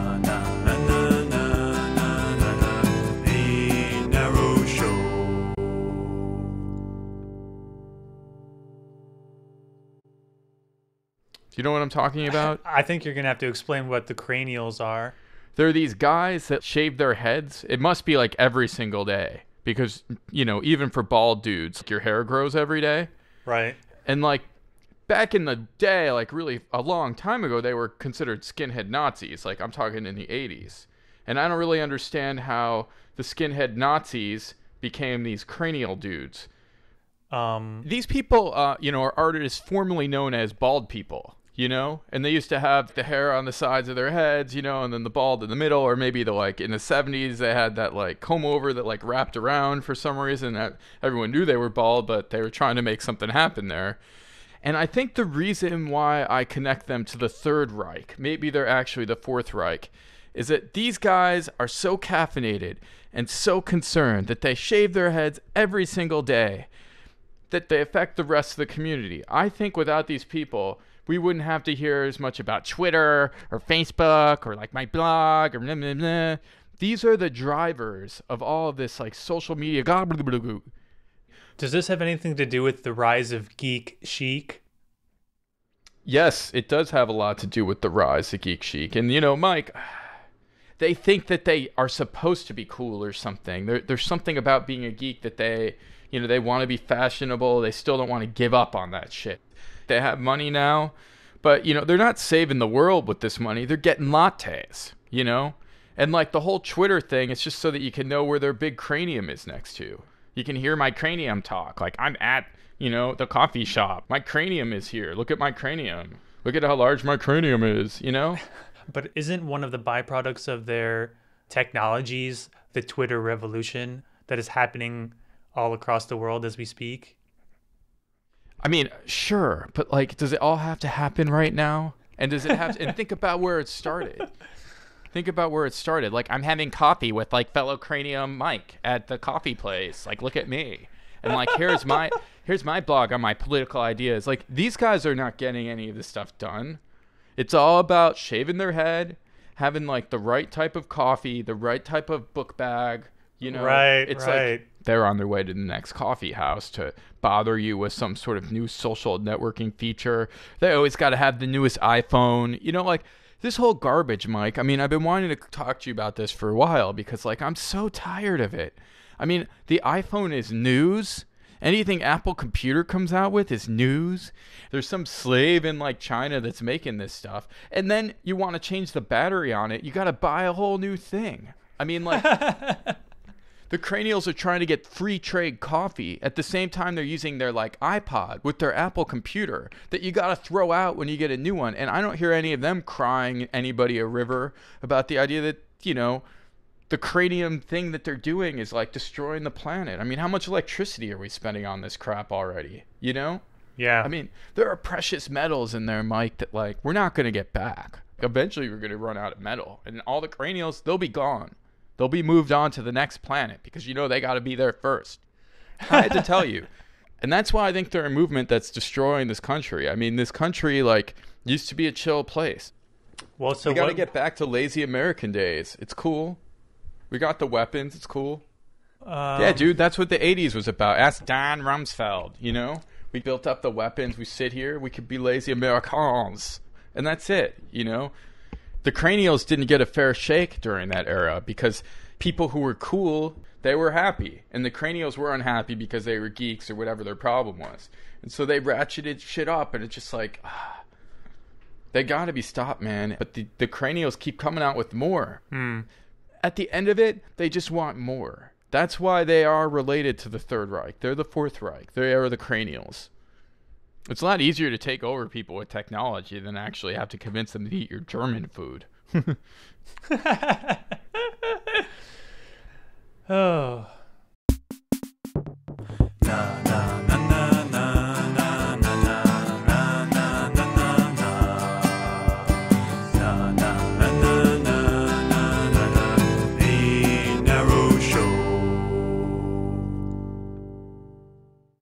na na na na na na na na. The Narrow Show. Do you know what I'm talking about? I think you're going to have to explain what the cranials are. There are these guys that shave their heads. It must be like every single day because, you know, even for bald dudes, your hair grows every day. Right. And like back in the day, like really a long time ago, they were considered skinhead Nazis. Like I'm talking in the 80s. And I don't really understand how the skinhead Nazis became these cranial dudes. These people, you know, are artists formerly known as bald people. You know, and they used to have the hair on the sides of their heads, you know, and then the bald in the middle, or maybe the like in the 70s they had that like comb over that like wrapped around for some reason that everyone knew they were bald, but they were trying to make something happen there. And I think the reason why I connect them to the Third Reich, maybe they're actually the Fourth Reich, is that these guys are so caffeinated and so concerned that they shave their heads every single day that they affect the rest of the community. I think without these people, we wouldn't have to hear as much about Twitter or Facebook or like my blog or blah, blah, blah. These are the drivers of all of this like social media. Does this have anything to do with the rise of geek chic? Yes, it does have a lot to do with the rise of geek chic. And, you know, Mike, they think that they are supposed to be cool or something. There's something about being a geek that they, you know, they want to be fashionable. They still don't want to give up on that shit. They have money now, but, you know, they're not saving the world with this money. They're getting lattes, you know? And, like, the whole Twitter thing, it's just so that you can know where their big cranium is next to. You can hear my cranium talk. Like, I'm at, you know, the coffee shop. My cranium is here. Look at my cranium. Look at how large my cranium is, you know? But isn't one of the byproducts of their technologies the Twitter revolution that is happening all across the world as we speak? I mean, sure, but like, does it all have to happen right now? And does it have to, and think about where it started. Think about where it started. Like, I'm having coffee with like fellow cranium Mike at the coffee place. Like, look at me. And like, here's my blog on my political ideas. Like, these guys are not getting any of this stuff done. It's all about shaving their head, having like the right type of coffee, the right type of book bag. You know, it's like they're on their way to the next coffee house to bother you with some sort of new social networking feature. They always got to have the newest iPhone. You know, like this whole garbage, Mike. I mean, I've been wanting to talk to you about this for a while because like I'm so tired of it. I mean, the iPhone is news. Anything Apple Computer comes out with is news. There's some slave in like China that's making this stuff. And then you want to change the battery on it. You got to buy a whole new thing. I mean, like... The Cranials are trying to get free trade coffee at the same time they're using their like iPod with their Apple computer that you got to throw out when you get a new one. And I don't hear any of them crying anybody a river about the idea that, you know, the cranium thing that they're doing is like destroying the planet. I mean, how much electricity are we spending on this crap already? You know? Yeah. I mean, there are precious metals in there, Mike, that like we're not going to get back. Eventually we're going to run out of metal and all the cranials, they'll be gone. They'll be moved on to the next planet because, you know, they got to be there first. I had to tell you. And that's why I think they're a movement that's destroying this country. I mean, this country, like, used to be a chill place. Well, so we got to get back to lazy American days. It's cool. We got the weapons. It's cool. Yeah, dude, that's what the 80s was about. Ask Don Rumsfeld, you know? We built up the weapons. We sit here. We could be lazy Americans. And that's it, you know? The Cranials didn't get a fair shake during that era because people who were cool, they were happy. And the Cranials were unhappy because they were geeks or whatever their problem was. And so they ratcheted shit up and it's just like, they got to be stopped, man. But the Cranials keep coming out with more. At the end of it, they just want more. That's why they are related to the Third Reich. They're the Fourth Reich. They are the Cranials. It's a lot easier to take over people with technology than actually have to convince them to eat your German food. Oh,